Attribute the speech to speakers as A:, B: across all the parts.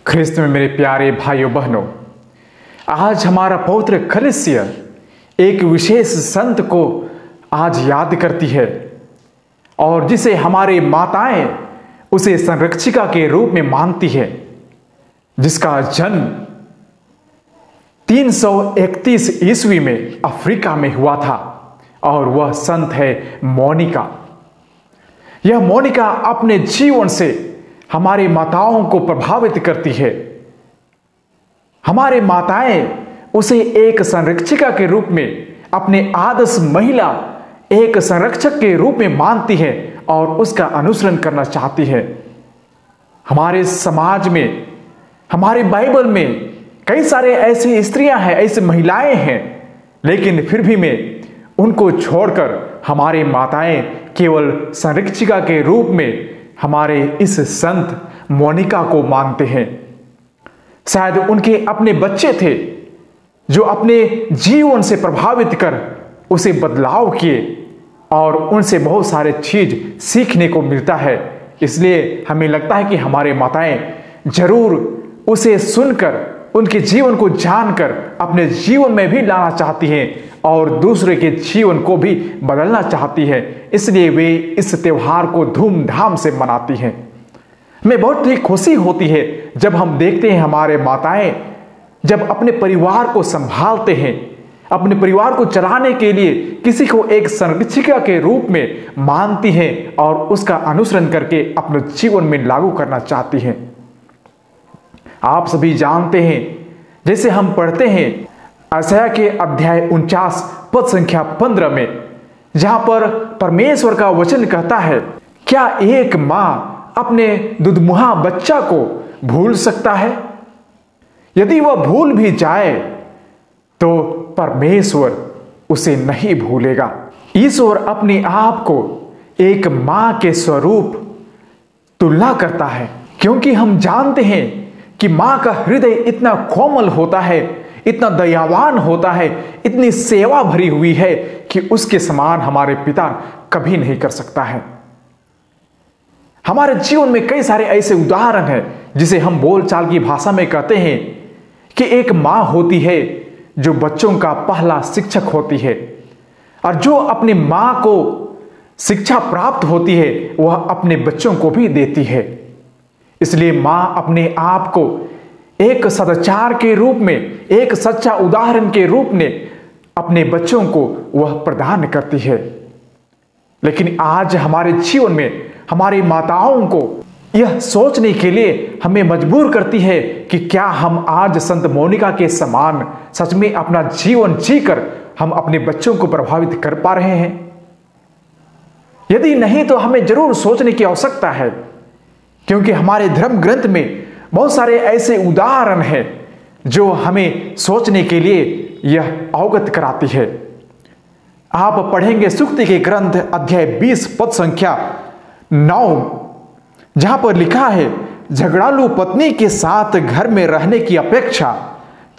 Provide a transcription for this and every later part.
A: ख्रिस्त में मेरे प्यारे भाइयों बहनों, आज हमारा पवित्र कलीसिया एक विशेष संत को आज याद करती है और जिसे हमारे माताएं उसे संरक्षिका के रूप में मानती है, जिसका जन्म 331 ईस्वी में अफ्रीका में हुआ था और वह संत है मोनिका। यह मोनिका अपने जीवन से हमारी माताओं को प्रभावित करती है। हमारे माताएं उसे एक संरक्षिका के रूप में, अपने आदर्श महिला, एक संरक्षक के रूप में मानती है और उसका अनुसरण करना चाहती है। हमारे समाज में, हमारे बाइबल में कई सारे ऐसी स्त्रियां हैं, ऐसी महिलाएं हैं, लेकिन फिर भी में उनको छोड़कर हमारी माताएं केवल संरक्षिका के रूप में हमारे इस संत मोनिका को मानते हैं। शायद उनके अपने बच्चे थे जो अपने जीवन से प्रभावित कर उसे बदलाव किए और उनसे बहुत सारे चीज सीखने को मिलता है। इसलिए हमें लगता है कि हमारे माताएं जरूर उसे सुनकर, उनके जीवन को जानकर अपने जीवन में भी लाना चाहती हैं और दूसरे के जीवन को भी बदलना चाहती है। इसलिए वे इस त्योहार को धूमधाम से मनाती हैं। हमें बहुत ही खुशी होती है जब हम देखते हैं हमारे माताएं जब अपने परिवार को संभालते हैं, अपने परिवार को चलाने के लिए किसी को एक संरक्षिका के रूप में मानती हैं और उसका अनुसरण करके अपने जीवन में लागू करना चाहती हैं। आप सभी जानते हैं, जैसे हम पढ़ते हैं यशायाह के अध्याय 49 पद संख्या 15 में, जहां पर परमेश्वर का वचन कहता है, क्या एक मां अपने दुधमुहा बच्चा को भूल सकता है? यदि वह भूल भी जाए तो परमेश्वर उसे नहीं भूलेगा। ईश्वर अपने आप को एक मां के स्वरूप तुलना करता है, क्योंकि हम जानते हैं कि मां का हृदय इतना कोमल होता है, इतना दयावान होता है, इतनी सेवा भरी हुई है कि उसके समान हमारे पिता कभी नहीं कर सकता है। हमारे जीवन में कई सारे ऐसे उदाहरण हैं जिसे हम बोलचाल की भाषा में कहते हैं कि एक मां होती है जो बच्चों का पहला शिक्षक होती है, और जो अपनी मां को शिक्षा प्राप्त होती है वह अपने बच्चों को भी देती है। इसलिए मां अपने आप को एक सदाचार के रूप में, एक सच्चा उदाहरण के रूप में अपने बच्चों को वह प्रदान करती है। लेकिन आज हमारे जीवन में हमारी माताओं को यह सोचने के लिए हमें मजबूर करती है कि क्या हम आज संत मोनिका के समान सच में अपना जीवन जीकर हम अपने बच्चों को प्रभावित कर पा रहे हैं? यदि नहीं तो हमें जरूर सोचने की आवश्यकता है, क्योंकि हमारे धर्म ग्रंथ में बहुत सारे ऐसे उदाहरण हैं जो हमें सोचने के लिए यह अवगत कराती है। आप पढ़ेंगे सुक्ति के ग्रंथ अध्याय 20 पद संख्या 9, जहां पर लिखा है, झगड़ालू पत्नी के साथ घर में रहने की अपेक्षा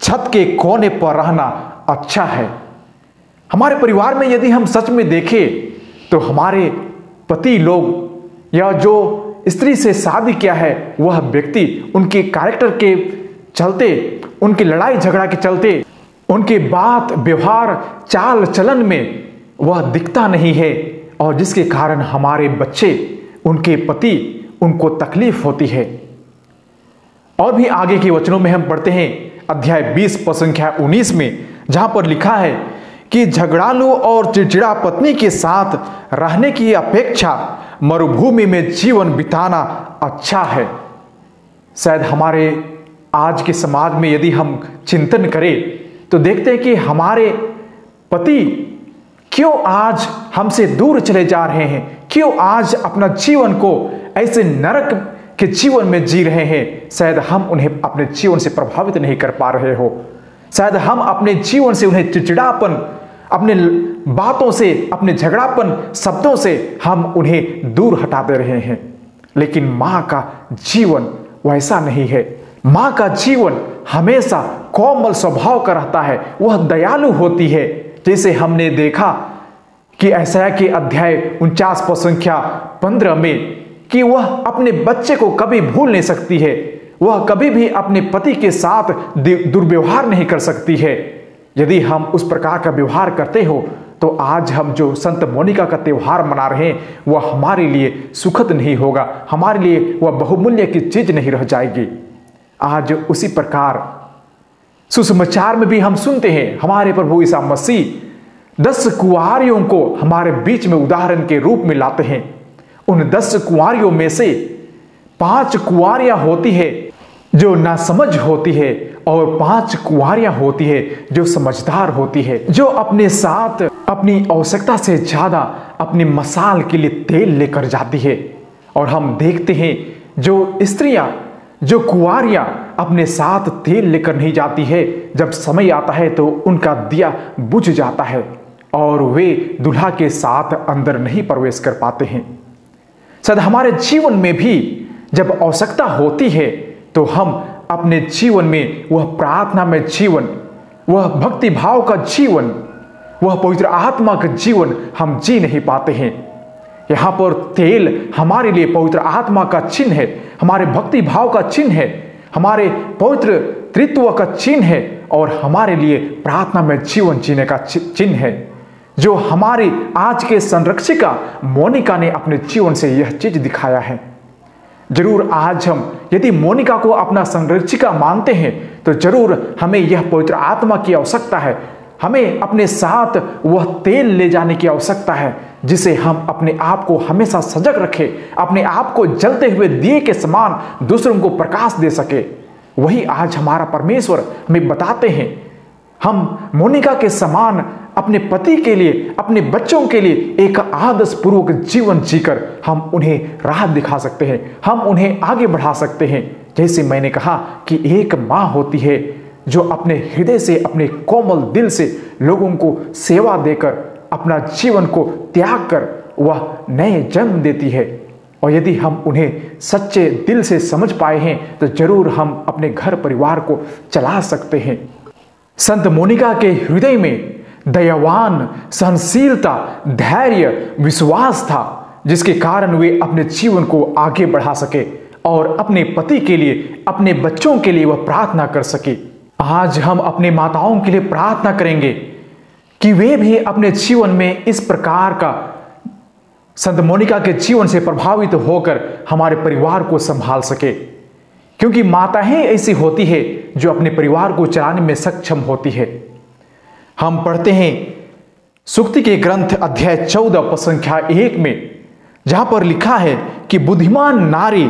A: छत के कोने पर रहना अच्छा है। हमारे परिवार में यदि हम सच में देखें तो हमारे पति लोग या जो स्त्री से शादी किया है वह व्यक्ति उनके कैरेक्टर के चलते, उनकी लड़ाई झगड़ा के चलते, उनके बात व्यवहार चाल चलन में वह दिखता नहीं है, और जिसके कारण हमारे बच्चे, उनके पति, उनको तकलीफ होती है। और भी आगे के वचनों में हम पढ़ते हैं अध्याय 20 पद संख्या 19 में, जहां पर लिखा है कि झगड़ालू और चिड़चिड़ा पत्नी के साथ रहने की अपेक्षा मरुभूमि में जीवन बिताना अच्छा है। शायद हमारे आज के समाज में यदि हम चिंतन करें तो देखते हैं कि हमारे पति क्यों आज हमसे दूर चले जा रहे हैं, क्यों आज अपना जीवन को ऐसे नरक के जीवन में जी रहे हैं। शायद हम उन्हें अपने जीवन से प्रभावित नहीं कर पा रहे हो, शायद हम अपने जीवन से उन्हें चिड़चिड़ापन, अपने बातों से, अपने झगड़ापन शब्दों से हम उन्हें दूर हटा दे रहे हैं। लेकिन मां का जीवन वैसा नहीं है। मां का जीवन हमेशा कोमल स्वभाव का रहता है, वह दयालु होती है। जैसे हमने देखा कि यशायाह के अध्याय 49 पद संख्या 15 में कि वह अपने बच्चे को कभी भूल नहीं सकती है, वह कभी भी अपने पति के साथ दुर्व्यवहार नहीं कर सकती है। यदि हम उस प्रकार का व्यवहार करते हो तो आज हम जो संत मोनिका का त्यौहार मना रहे हैं वह हमारे लिए सुखद नहीं होगा, हमारे लिए वह बहुमूल्य की चीज नहीं रह जाएगी। आज उसी प्रकार सुसमाचार में भी हम सुनते हैं हमारे प्रभु ईसा मसीह 10 कुंवारियों को हमारे बीच में उदाहरण के रूप में लाते हैं। उन 10 कुंवारियों में से 5 कुंवारियां होती है जो नासमझ होती है और 5 कुंवारियां होती है जो समझदार होती है, जो अपने साथ अपनी आवश्यकता से ज्यादा अपनी मसाल के लिए तेल लेकर जाती है। और हम देखते हैं जो स्त्रियां, जो कुंवारियां अपने साथ तेल लेकर नहीं जाती है, जब समय आता है तो उनका दिया बुझ जाता है और वे दूल्हा के साथ अंदर नहीं प्रवेश कर पाते हैं। शायद हमारे जीवन में भी जब आवश्यकता होती है तो हम अपने जीवन में वह प्रार्थना में जीवन, वह भक्ति भाव का जीवन, वह पवित्र आत्मा का जीवन हम जी नहीं पाते हैं। यहाँ पर तेल हमारे लिए पवित्र आत्मा का चिन्ह है, हमारे भक्ति भाव का चिन्ह है, हमारे पवित्र त्रित्व का चिन्ह है और हमारे लिए प्रार्थना में जीवन जीने का चिन्ह है, जो हमारी आज के संरक्षिका मोनिका ने अपने जीवन से यह चीज दिखाया है। जरूर आज हम यदि मोनिका को अपना संरक्षिका मानते हैं तो जरूर हमें यह पवित्र आत्मा की आवश्यकता है, हमें अपने साथ वह तेल ले जाने की आवश्यकता है जिसे हम अपने आप को हमेशा सजग रखें, अपने आप को जलते हुए दिए के समान दूसरों को प्रकाश दे सके। वही आज हमारा परमेश्वर हमें बताते हैं। हम मोनिका के समान अपने पति के लिए, अपने बच्चों के लिए एक आदर्श पूर्वक जीवन जीकर हम उन्हें राह दिखा सकते हैं, हम उन्हें आगे बढ़ा सकते हैं। जैसे मैंने कहा कि एक माँ होती है जो अपने हृदय से, अपने कोमल दिल से लोगों को सेवा देकर, अपना जीवन को त्याग कर वह नए जन्म देती है। और यदि हम उन्हें सच्चे दिल से समझ पाए हैं तो जरूर हम अपने घर परिवार को चला सकते हैं। संत मोनिका के हृदय में दयावान, सहनशीलता, धैर्य, विश्वास था, जिसके कारण वे अपने जीवन को आगे बढ़ा सके और अपने पति के लिए, अपने बच्चों के लिए वह प्रार्थना कर सके। आज हम अपने माताओं के लिए प्रार्थना करेंगे कि वे भी अपने जीवन में इस प्रकार का संत मोनिका के जीवन से प्रभावित होकर हमारे परिवार को संभाल सके, क्योंकि माता ही ऐसी होती है जो अपने परिवार को चलाने में सक्षम होती है। हम पढ़ते हैं सूक्ति के ग्रंथ अध्याय 14 पद संख्या 1 में, जहां पर लिखा है कि बुद्धिमान नारी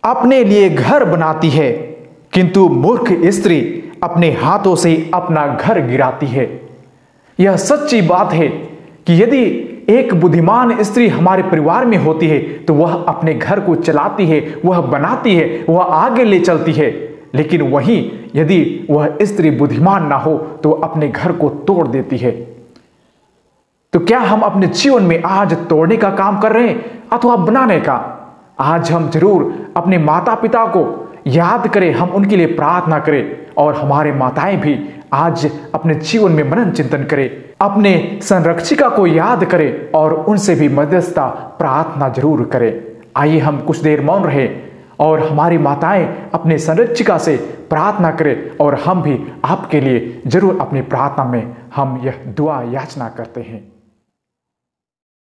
A: अपने लिए घर बनाती है किंतु मूर्ख स्त्री अपने हाथों से अपना घर गिराती है। यह सच्ची बात है कि यदि एक बुद्धिमान स्त्री हमारे परिवार में होती है तो वह अपने घर को चलाती है, वह बनाती है, वह आगे ले चलती है। लेकिन वहीं यदि वह स्त्री बुद्धिमान ना हो तो अपने घर को तोड़ देती है। तो क्या हम अपने जीवन में आज तोड़ने का काम कर रहे हैं अथवा बनाने का? आज हम जरूर अपने माता पिता को याद करें, हम उनके लिए प्रार्थना करें और हमारे माताएं भी आज अपने जीवन में मनन चिंतन करें, अपने संरक्षिका को याद करें और उनसे भी मध्यस्थता प्रार्थना जरूर करें। आइए हम कुछ देर मौन रहे और हमारी माताएं अपने संरक्षिका से प्रार्थना करें और हम भी आपके लिए जरूर अपनी प्रार्थना में हम यह दुआ याचना करते हैं।